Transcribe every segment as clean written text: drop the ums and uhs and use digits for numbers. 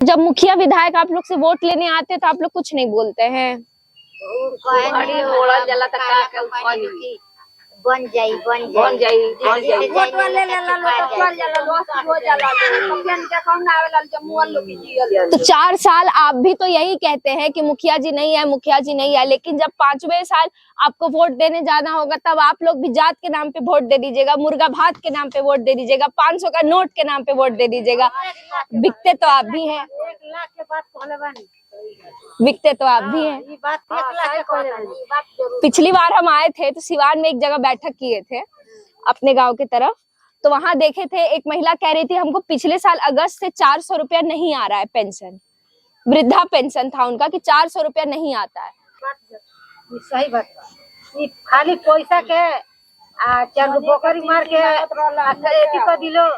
जब मुखिया विधायक आप लोग से वोट लेने आते तो आप लोग कुछ नहीं बोलते हैं। बन जाई तो 4 साल आप भी तो यही कहते हैं कि मुखिया जी नहीं है, मुखिया जी नहीं है, लेकिन जब 5वें साल आपको वोट देने जाना होगा तब आप लोग भी जात के नाम पे वोट दे दीजिएगा, मुर्गा भात के नाम पे वोट दे दीजिएगा, 500 का नोट के नाम पे वोट दे दीजिएगा। बिकते तो आप भी हैं, 1 लाख के बात कहले बानी, बिकते तो आप भी हैं। ये बात 1 लाख के कहले बानी। पिछली बार हम आए थे तो सिवान में एक जगह बैठक किए थे अपने गांव की तरफ, तो वहां देखे थे एक महिला कह रही थी हमको पिछले साल अगस्त से 400 रुपया नहीं आ रहा है पेंशन, वृद्धा पेंशन था उनका कि 400 रुपया नहीं आता है। सही बात है, खाली पैसा के 4 बकरी मार के एथी कर दिलो,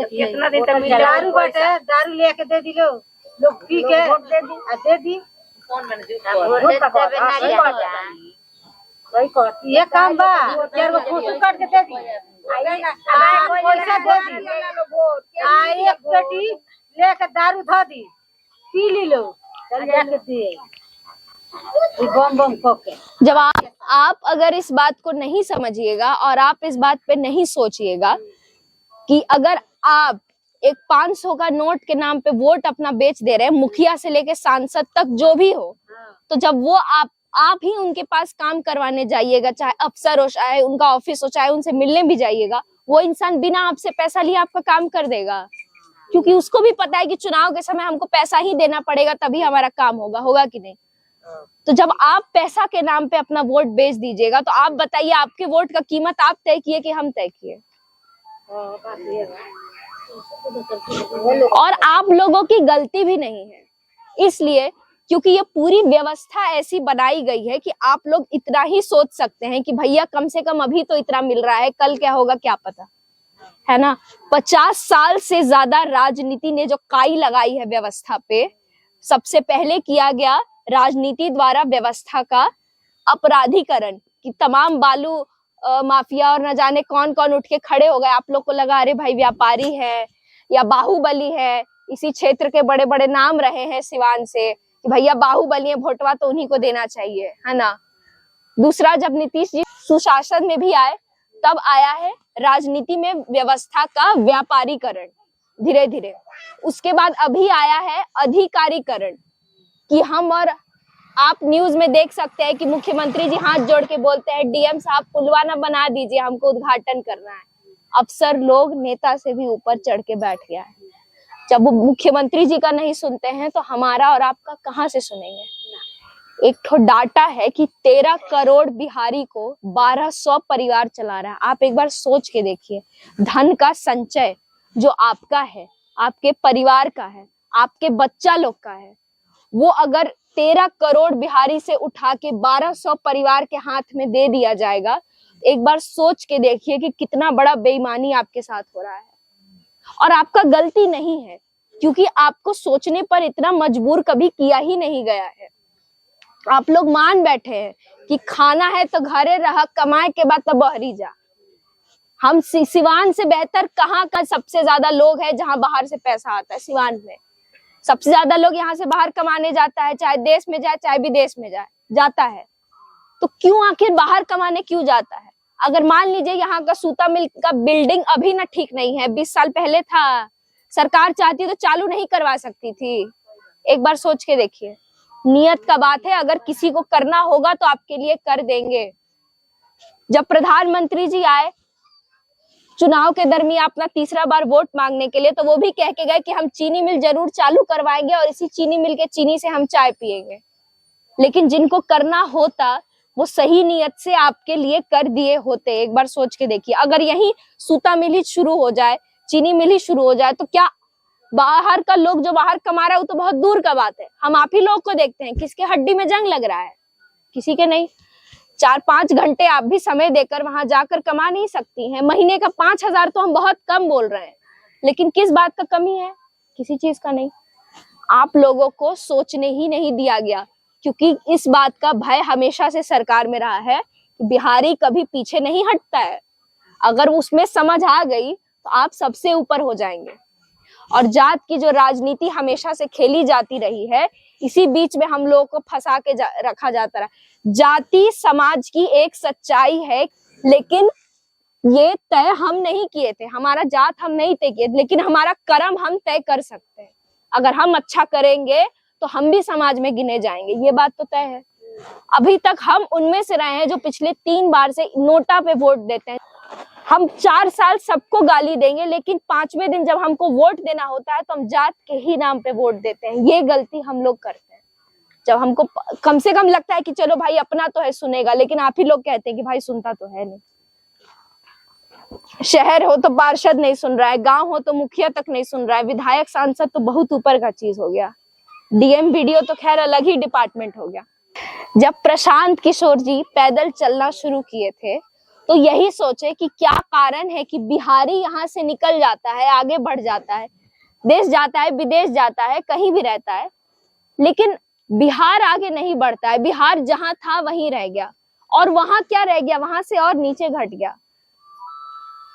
कितना दिन तक दारू बाटे, दारू लेके दे दिलो, लोग पी के दे दी। ये काम बा, 4 फूसू काट के दे दी, पैसा दे दी, एक पेटी लेके दारू धो दी, पी ली लो, जाके दिए बम बम खोके। जब आप अगर इस बात को नहीं समझिएगा और आप इस बात पे नहीं सोचिएगा कि अगर आप एक 500 का नोट के नाम पे वोट अपना बेच दे रहे हैं, मुखिया से लेके सांसद तक जो भी हो, तो जब वो आप ही उनके पास काम करवाने जाइएगा, चाहे अफसर हो, चाहे उनका ऑफिस हो, चाहे उनसे मिलने भी जाइएगा, वो इंसान बिना आपसे पैसा लिए आपका काम कर देगा, क्योंकि उसको भी पता है कि चुनाव के समय हमको पैसा ही देना पड़ेगा तभी हमारा काम होगा कि नहीं। तो जब आप पैसा के नाम पे अपना वोट बेच दीजिएगा तो आप बताइए आपके वोट का कीमत आप तय किए कि हम तय किए? और आप लोगों की गलती भी नहीं है, इसलिए क्योंकि ये पूरी व्यवस्था ऐसी बनाई गई है कि आप लोग इतना ही सोच सकते हैं कि भैया कम से कम अभी तो इतना मिल रहा है, कल क्या होगा क्या पता, है ना। 50 साल से ज्यादा राजनीति ने जो काई लगाई है व्यवस्था पे, सबसे पहले किया गया राजनीति द्वारा व्यवस्था का अपराधीकरण, कि तमाम बालू माफिया और न जाने कौन कौन उठ के खड़े हो गए। आप लोग को लगा अरे भाई व्यापारी है या बाहुबली है, इसी क्षेत्र के बड़े बड़े नाम रहे हैं सिवान से कि भैया बाहुबली है, वोटवा तो उन्हीं को देना चाहिए, है ना। दूसरा, जब नीतीश जी सुशासन में भी आए तब आया है राजनीति में व्यवस्था का व्यापारीकरण धीरे धीरे। उसके बाद अभी आया है अधिकारीकरण, कि हम और आप न्यूज में देख सकते हैं कि मुख्यमंत्री जी हाथ जोड़ के बोलते हैं डीएम साहब पुलवा ना बना दीजिए, हमको उद्घाटन करना है। अफसर लोग नेता से भी ऊपर चढ़ के बैठ गया है। जब वो मुख्यमंत्री जी का नहीं सुनते हैं तो हमारा और आपका कहाँ से सुनेंगे। एक तो डाटा है कि 13 करोड़ बिहारी को 1200 परिवार चला रहा है। आप एक बार सोच के देखिए, धन का संचय जो आपका है, आपके परिवार का है, आपके बच्चा लोग का है, वो अगर 13 करोड़ बिहारी से उठा के 1200 परिवार के हाथ में दे दिया जाएगा, एक बार सोच के देखिए कि कितना बड़ा बेईमानी आपके साथ हो रहा है। और आपका गलती नहीं है, क्योंकि आपको सोचने पर इतना मजबूर कभी किया ही नहीं गया है। आप लोग मान बैठे हैं कि खाना है तो घरे रह, कमाए के बाद तो बहरी जा। हम सिवान से बेहतर कहाँ का सबसे ज्यादा लोग हैं जहां बाहर से पैसा आता है। सिवान में सबसे ज्यादा लोग यहाँ से बाहर कमाने जाता है, चाहे देश में जाए चाहे विदेश में जाए जाता है। तो क्यों आखिर बाहर कमाने क्यों जाता है? अगर मान लीजिए यहाँ का सूता मिल का बिल्डिंग अभी ना ठीक नहीं है, 20 साल पहले था, सरकार चाहती तो चालू नहीं करवा सकती थी। एक बार सोच के देखिए, नियत का बात है, अगर किसी को करना होगा तो आपके लिए कर देंगे। जब प्रधानमंत्री जी आए चुनाव के दरमियान अपना तीसरा बार वोट मांगने के लिए, तो वो भी कह के गए कि हम चीनी मिल जरूर चालू करवाएंगे और इसी चीनी मिल के चीनी से हम चाय पिएंगे। लेकिन जिनको करना होता वो सही नियत से आपके लिए कर दिए होते। एक बार सोच के देखिए, अगर यही सूता मिल ही शुरू हो जाए, चीनी मिल ही शुरू हो जाए, तो क्या बाहर का लोग जो बाहर कमा रहा है वो तो बहुत दूर का बात है। हम आप ही लोग को देखते हैं, किसके हड्डी में जंग लग रहा है? किसी के नहीं। 4-5 घंटे आप भी समय देकर वहां जाकर कमा नहीं सकती हैं। महीने का 5000 तो हम बहुत कम बोल रहे हैं, लेकिन किस बात का कमी है? किसी चीज का नहीं। आप लोगों को सोचने ही नहीं दिया गया, क्योंकि इस बात का भय हमेशा से सरकार में रहा है कि बिहारी कभी पीछे नहीं हटता है। अगर उसमें समझ आ गई तो आप सबसे ऊपर हो जाएंगे। और जात की जो राजनीति हमेशा से खेली जाती रही है, इसी बीच में हम लोगों को फंसा के रखा जाता रहा। जाति समाज की एक सच्चाई है, लेकिन ये तय हम नहीं किए थे, हमारा जात हम नहीं तय किए, लेकिन हमारा कर्म हम तय कर सकते हैं। अगर हम अच्छा करेंगे तो हम भी समाज में गिने जाएंगे, ये बात तो तय है। अभी तक हम उनमें से रहे हैं जो पिछले 3 बार से नोटा पे वोट देते हैं। हम 4 साल सबको गाली देंगे, लेकिन 5वें दिन जब हमको वोट देना होता है तो हम जात के ही नाम पे वोट देते हैं। ये गलती हम लोग करते हैं। जब हमको कम से कम लगता है कि चलो भाई अपना तो है, सुनेगा, लेकिन आप ही लोग कहते हैं कि भाई सुनता तो है नहीं। शहर हो तो पार्षद नहीं सुन रहा है, गांव हो तो मुखिया तक नहीं सुन रहा है, विधायक सांसद तो बहुत ऊपर का चीज हो गया, डीएम वीडियो तो खैर अलग ही डिपार्टमेंट हो गया। जब प्रशांत किशोर जी पैदल चलना शुरू किए थे तो यही सोचे कि क्या कारण है कि बिहारी यहाँ से निकल जाता है, आगे बढ़ जाता है, देश जाता है, विदेश जाता है, कहीं भी रहता है, लेकिन बिहार आगे नहीं बढ़ता है। बिहार जहां था वहीं रह गया, और वहां क्या रह गया, वहां से और नीचे घट गया।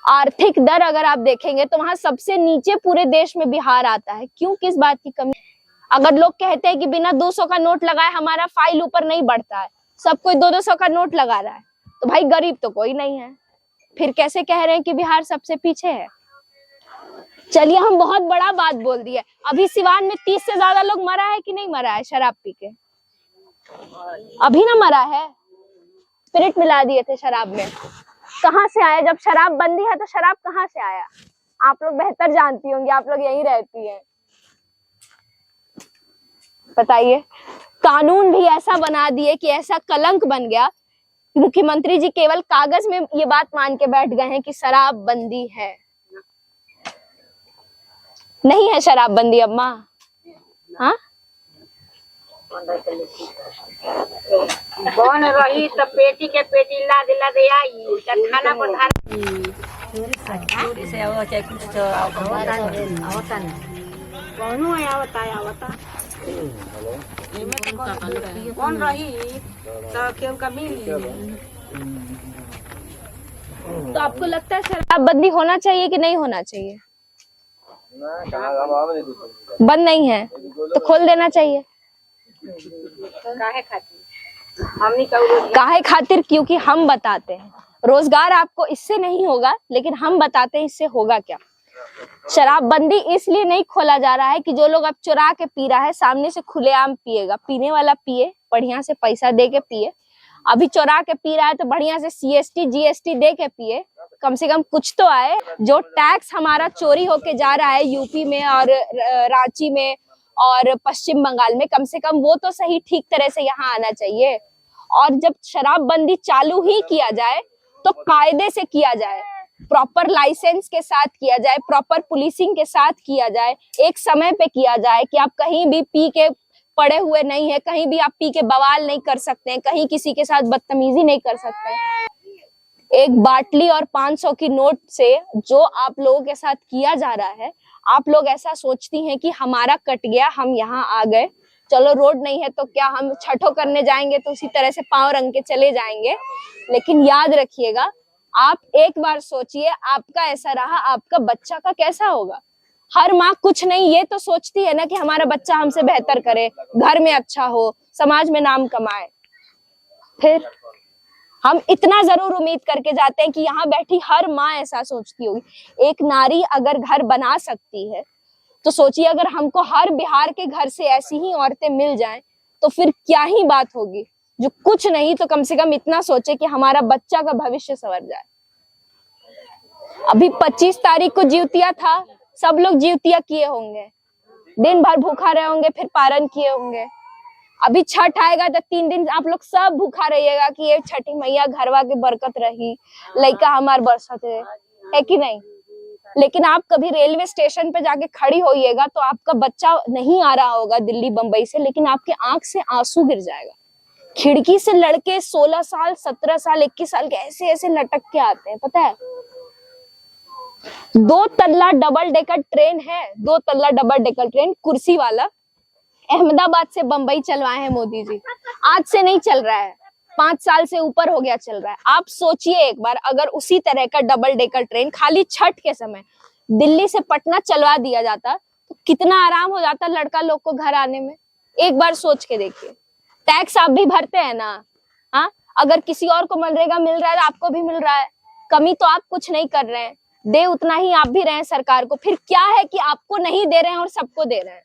आर्थिक दर अगर आप देखेंगे तो वहां सबसे नीचे पूरे देश में बिहार आता है। क्यों, किस बात की कमी? अगर लोग कहते हैं कि बिना 200 का नोट लगाए हमारा फाइल ऊपर नहीं बढ़ता है, सब कोई 200 का नोट लगा रहा है, तो भाई गरीब तो कोई नहीं है, फिर कैसे कह रहे हैं कि बिहार सबसे पीछे है? चलिए हम बहुत बड़ा बात बोल दिए, अभी सिवान में 30 से ज्यादा लोग मरा है कि नहीं मरा है शराब पी के? अभी ना मरा है, स्पिरिट मिला दिए थे शराब में। कहाँ से आया? जब शराब बंदी है तो शराब कहाँ से आया? आप लोग बेहतर जानती होंगी, आप लोग यहीं रहती हैं, बताइए। कानून भी ऐसा बना दिए कि ऐसा कलंक बन गया, मुख्यमंत्री जी केवल कागज में ये बात मान के बैठ गए हैं कि शराब बंदी है। नहीं है शराब बंदी अम्मा, हाँ? बन रही तो पेटी के पेटी लाद लाद आई, खाना पधार चोरी से आवो चाहे कुछ तो आवता नहीं, कौनो आवता कौन रही तो केहू का मिली। तो आपको लगता है शराब बंदी होना चाहिए कि नहीं होना चाहिए? बंद नहीं है तो खोल देना चाहिए। काहे खातिर? हमनी काहे खातिर? क्योंकि हम बताते हैं रोजगार आपको इससे नहीं होगा, लेकिन हम बताते हैं इससे होगा क्या। शराबबंदी इसलिए नहीं खोला जा रहा है कि जो लोग अब चुरा के पी रहा है सामने से खुलेआम पिएगा, पीने वाला पिए, बढ़िया से पैसा दे के पिए। अभी चुरा के पी रहा है तो बढ़िया से सीएसटी जीएसटी दे के पिए, कम से कम कुछ तो आए। जो टैक्स हमारा चोरी होके जा रहा है यूपी में और रांची में और पश्चिम बंगाल में, कम से कम वो तो सही ठीक तरह से यहाँ आना चाहिए। और जब शराबबंदी चालू ही किया जाए तो कायदे से किया जाए, प्रॉपर लाइसेंस के साथ किया जाए, प्रॉपर पुलिसिंग के साथ किया जाए, एक समय पे किया जाए कि आप कहीं भी पी के पड़े हुए नहीं है, कहीं भी आप पी के बवाल नहीं कर सकते हैं, कहीं किसी के साथ बदतमीजी नहीं कर सकते हैं। एक बाटली और 500 की नोट से जो आप लोगों के साथ किया जा रहा है, आप लोग ऐसा सोचती हैं कि हमारा कट गया, हम यहाँ आ गए, चलो रोड नहीं है तो क्या, हम छठो करने जाएंगे तो उसी तरह से पांव रंग के चले जाएंगे। लेकिन याद रखिएगा, आप एक बार सोचिए, आपका ऐसा रहा, आपका बच्चा का कैसा होगा। हर माँ कुछ नहीं ये तो सोचती है ना कि हमारा बच्चा हमसे बेहतर करे, घर में अच्छा हो, समाज में नाम कमाए। फिर हम इतना जरूर उम्मीद करके जाते हैं कि यहाँ बैठी हर माँ ऐसा सोचती होगी। एक नारी अगर घर बना सकती है तो सोचिए अगर हमको हर बिहार के घर से ऐसी ही औरतें मिल जाएं तो फिर क्या ही बात होगी। जो कुछ नहीं तो कम से कम इतना सोचे कि हमारा बच्चा का भविष्य संवर जाए। अभी 25 तारीख को जिउतिया था, सब लोग जिउतिया किए होंगे, दिन भर भूखा रहे होंगे, फिर पारण किए होंगे। अभी छठ आएगा तो 3 दिन आप लोग सब भूखा रहिएगा कि ये छठी मैया घरवा के बरकत रही, लइका हमार बरसत है कि नहीं। लेकिन आप कभी रेलवे स्टेशन पे जाके खड़ी होइएगा तो आपका बच्चा नहीं आ रहा होगा दिल्ली बंबई से, लेकिन आपके आंख से आंसू गिर जाएगा। खिड़की से लड़के 16 साल 17 साल 21 साल के ऐसे ऐसे लटक के आते हैं, पता है। 2 तल्ला डबल डेकर ट्रेन है, 2 तल्ला डबल डेकर ट्रेन कुर्सी वाला, अहमदाबाद से बंबई चलवाए हैं मोदी जी। आज से नहीं चल रहा है, 5 साल से ऊपर हो गया चल रहा है। आप सोचिए एक बार, अगर उसी तरह का डबल डेकर ट्रेन खाली छठ के समय दिल्ली से पटना चलवा दिया जाता तो कितना आराम हो जाता लड़का लोग को घर आने में। एक बार सोच के देखिए, टैक्स आप भी भरते हैं ना। हाँ, अगर किसी और को मनरेगा मिल रहा है तो आपको भी मिल रहा है, कमी तो आप कुछ नहीं कर रहे हैं, दे उतना ही आप भी रहे हैं सरकार को, फिर क्या है कि आपको नहीं दे रहे हैं और सबको दे रहे हैं।